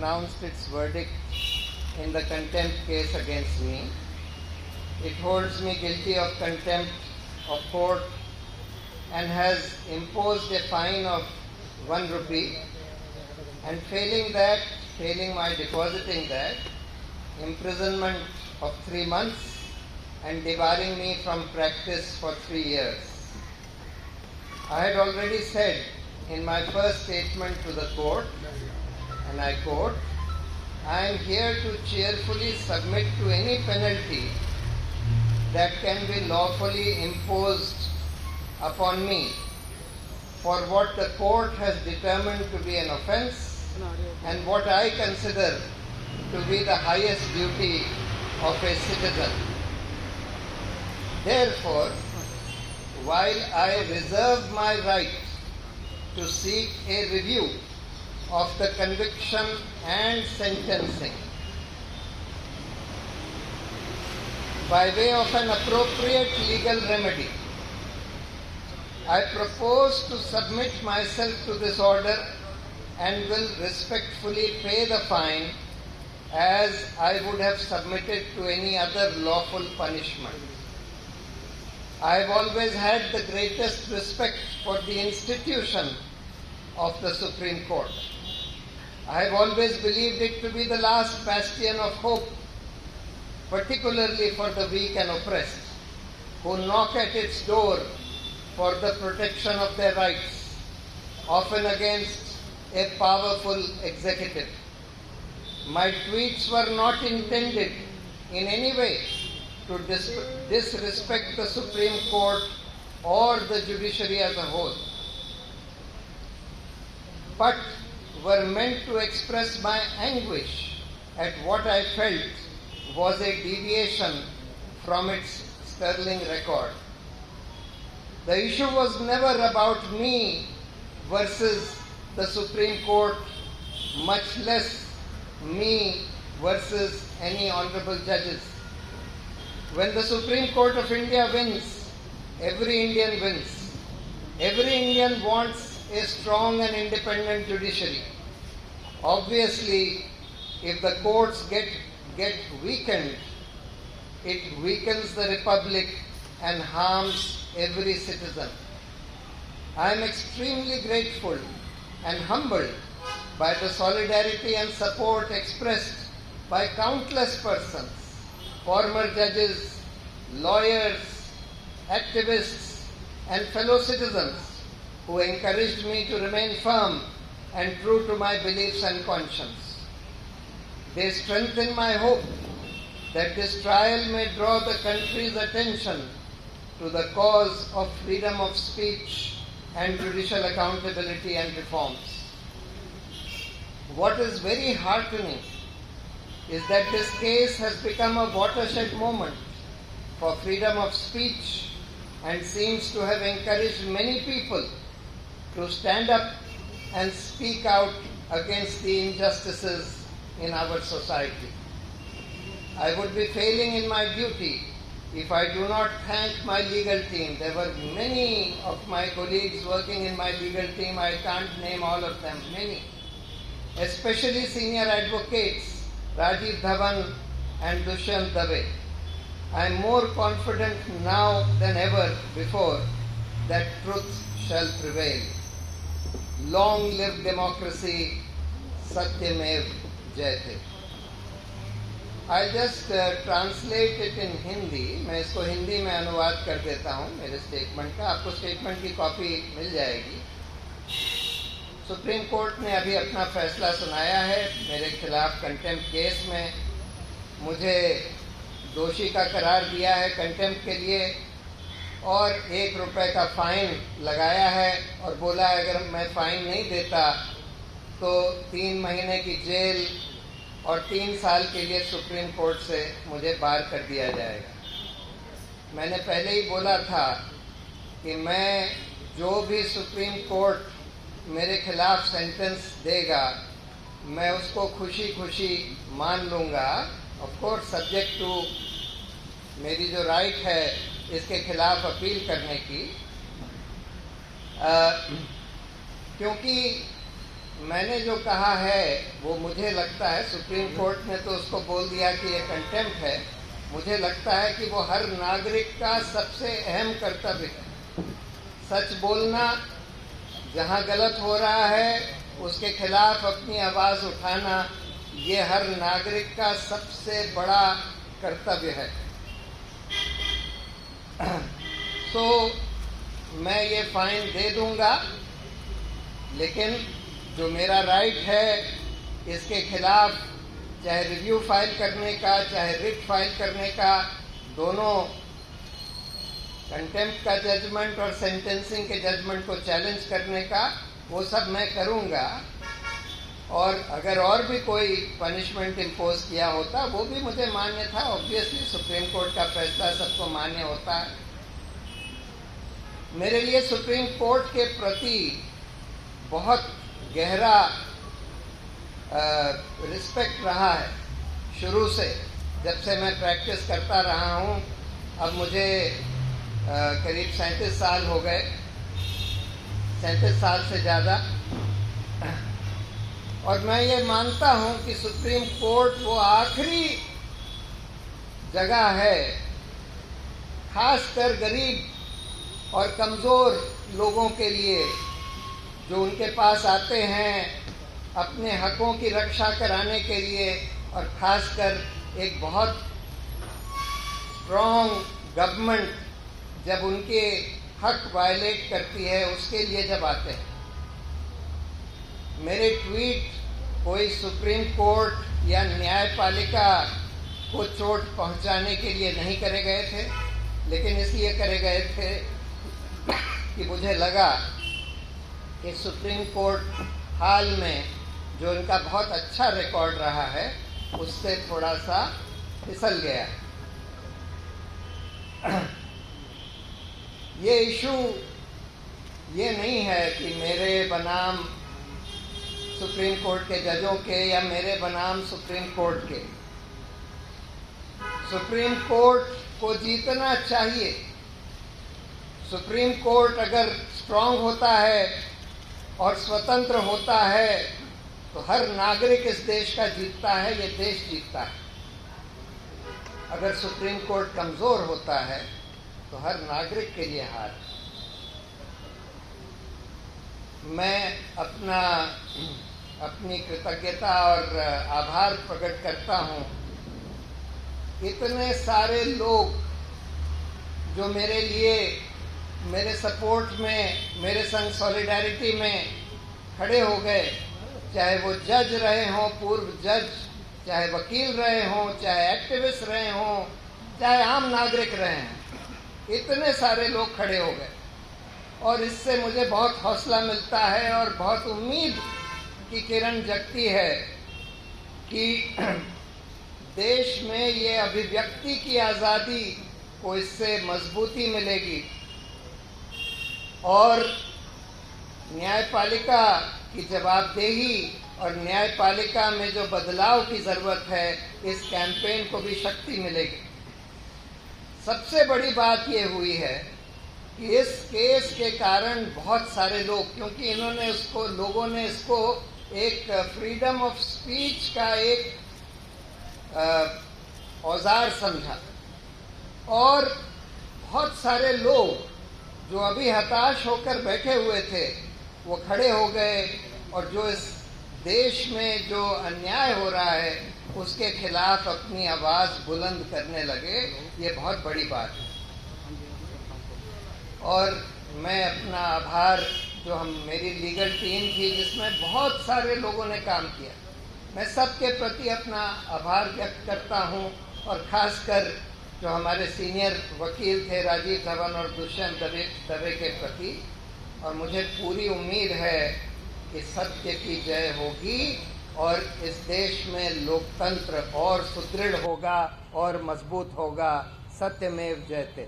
pronounced its verdict in the contempt case against me. It holds me guilty of contempt of court and has imposed a fine of 1 rupee, and failing my depositing that, imprisonment of 3 months and debarring me from practice for 3 years. I had already said in my first statement to the court, and I quote, "I am here to cheerfully submit to any penalty that can be lawfully imposed upon me for what the court has determined to be an offence and what I consider to be the highest duty of a citizen. Therefore, while I reserve my right to seek a review of the conviction and sentencing by way of an appropriate legal remedy, I propose to submit myself to this order and will respectfully pay the fine as I would have submitted to any other lawful punishment. I have always had the greatest respect for the institution of the Supreme Court. I have always believed it to be the last bastion of hope, particularly for the weak and oppressed, who knock at its door for the protection of their rights, often against a powerful executive. My tweets were not intended in any way to disrespect the Supreme Court or the judiciary as a whole, but were meant to express my anguish at what I felt was a deviation from its sterling record. The issue was never about me versus the Supreme Court, much less me versus any honorable judges. When the Supreme Court of India wins, every Indian wins. Every Indian wants a strong and independent judiciary. Obviously, if the courts get weakened, it weakens the republic and harms every citizen. I am extremely grateful and humbled by the solidarity and support expressed by countless persons, former judges, lawyers, activists, and fellow citizens who encouraged me to remain firm and true to my beliefs and conscience. They strengthen my hope that this trial may draw the country's attention to the cause of freedom of speech and judicial accountability and reforms. What is very heartening is that this case has become a watershed moment for freedom of speech and seems to have encouraged many people to stand up and speak out against the injustices in our society. I would be failing in my duty if I do not thank my legal team. There were many of my colleagues working in my legal team. I can't name all of them, many. Especially senior advocates Rajiv Dhawan and Dushyant Dave. I am more confident now than ever before that truth shall prevail. Long live democracy, Satyamev Jayate. I'll just translate it in Hindi. मैं इसको हिंदी में अनुवाद कर देता हूँ मेरे statement का. आपको स्टेटमेंट की कॉपी मिल जाएगी. सुप्रीम कोर्ट ने अभी अपना फैसला सुनाया है मेरे खिलाफ कंटेम्प्ट केस में. मुझे दोषी का करार दिया है कंटेम्प्ट के लिए और 1 रुपये का फाइन लगाया है और बोला अगर मैं फाइन नहीं देता तो 3 महीने की जेल और 3 साल के लिए सुप्रीम कोर्ट से मुझे बार कर दिया जाएगा. मैंने पहले ही बोला था कि मैं जो भी सुप्रीम कोर्ट मेरे खिलाफ सेंटेंस देगा मैं उसको खुशी खुशी मान लूँगा. ऑफ कोर्स सब्जेक्ट टू मेरी जो राइट है इसके खिलाफ अपील करने की, क्योंकि मैंने जो कहा है वो मुझे लगता है, सुप्रीम कोर्ट ने तो उसको बोल दिया कि ये कंटेम्प्ट है, मुझे लगता है कि वो हर नागरिक का सबसे अहम कर्तव्य है। सच बोलना, जहाँ गलत हो रहा है उसके खिलाफ अपनी आवाज़ उठाना, ये हर नागरिक का सबसे बड़ा कर्तव्य है। तो मैं ये फाइन दे दूंगा, लेकिन जो मेरा राइट है इसके खिलाफ चाहे रिव्यू फाइल करने का, चाहे रिट फाइल करने का, दोनों कंटेम्प्ट का जजमेंट और सेंटेंसिंग के जजमेंट को चैलेंज करने का, वो सब मैं करूंगा। और अगर और भी कोई पनिशमेंट इम्पोज किया होता वो भी मुझे मान्य था। ऑब्वियसली सुप्रीम कोर्ट का फैसला सबको मान्य होता है। मेरे लिए सुप्रीम कोर्ट के प्रति बहुत गहरा रिस्पेक्ट रहा है शुरू से, जब से मैं प्रैक्टिस करता रहा हूँ। अब मुझे करीब 37 साल हो गए, 37 साल से ज़्यादा। और मैं ये मानता हूँ कि सुप्रीम कोर्ट वो आखिरी जगह है, खासकर गरीब और कमज़ोर लोगों के लिए, जो उनके पास आते हैं अपने हकों की रक्षा कराने के लिए, और खासकर एक बहुत स्ट्रॉन्ग गवर्नमेंट जब उनके हक वायलेट करती है उसके लिए जब आते हैं। मेरे ट्वीट कोई सुप्रीम कोर्ट या न्यायपालिका को चोट पहुंचाने के लिए नहीं करे गए थे, लेकिन इसलिए करे गए थे कि मुझे लगा कि सुप्रीम कोर्ट हाल में जो इनका बहुत अच्छा रिकॉर्ड रहा है उससे थोड़ा सा फिसल गया। ये इशू ये नहीं है कि मेरे बनाम सुप्रीम कोर्ट के जजों के या मेरे बनाम सुप्रीम कोर्ट के। सुप्रीम कोर्ट को जीतना चाहिए। सुप्रीम कोर्ट अगर स्ट्रांग होता है और स्वतंत्र होता है तो हर नागरिक इस देश का जीतता है, ये देश जीतता है। अगर सुप्रीम कोर्ट कमज़ोर होता है तो हर नागरिक के लिए हार। मैं अपनी कृतज्ञता और आभार प्रकट करता हूँ। इतने सारे लोग जो मेरे लिए, मेरे सपोर्ट में, मेरे संग सॉलिडारिटी में खड़े हो गए, चाहे वो जज रहे हों, पूर्व जज, चाहे वकील रहे हों, चाहे एक्टिविस्ट रहे हों, चाहे आम नागरिक रहे हैं, इतने सारे लोग खड़े हो गए। और इससे मुझे बहुत हौसला मिलता है और बहुत उम्मीद की किरण जगती है कि देश में ये अभिव्यक्ति की आज़ादी को इससे मजबूती मिलेगी और न्यायपालिका की जवाबदेही और न्यायपालिका में जो बदलाव की ज़रूरत है, इस कैंपेन को भी शक्ति मिलेगी। सबसे बड़ी बात ये हुई है कि इस केस के कारण बहुत सारे लोग, क्योंकि लोगों ने इसको एक फ्रीडम ऑफ स्पीच का एक औजार समझा, और बहुत सारे लोग जो अभी हताश होकर बैठे हुए थे वो खड़े हो गए और जो इस देश में जो अन्याय हो रहा है उसके खिलाफ अपनी आवाज़ बुलंद करने लगे। ये बहुत बड़ी बात है। और मैं अपना आभार, जो मेरी लीगल टीम थी जिसमें बहुत सारे लोगों ने काम किया, मैं सबके प्रति अपना आभार व्यक्त करता हूं, और ख़ासकर जो हमारे सीनियर वकील थे राजीव धवन और दुष्यंत दवे के प्रति। और मुझे पूरी उम्मीद है कि सत्य की जय होगी और इस देश में लोकतंत्र और सुदृढ़ होगा और मजबूत होगा। सत्यमेव जयते।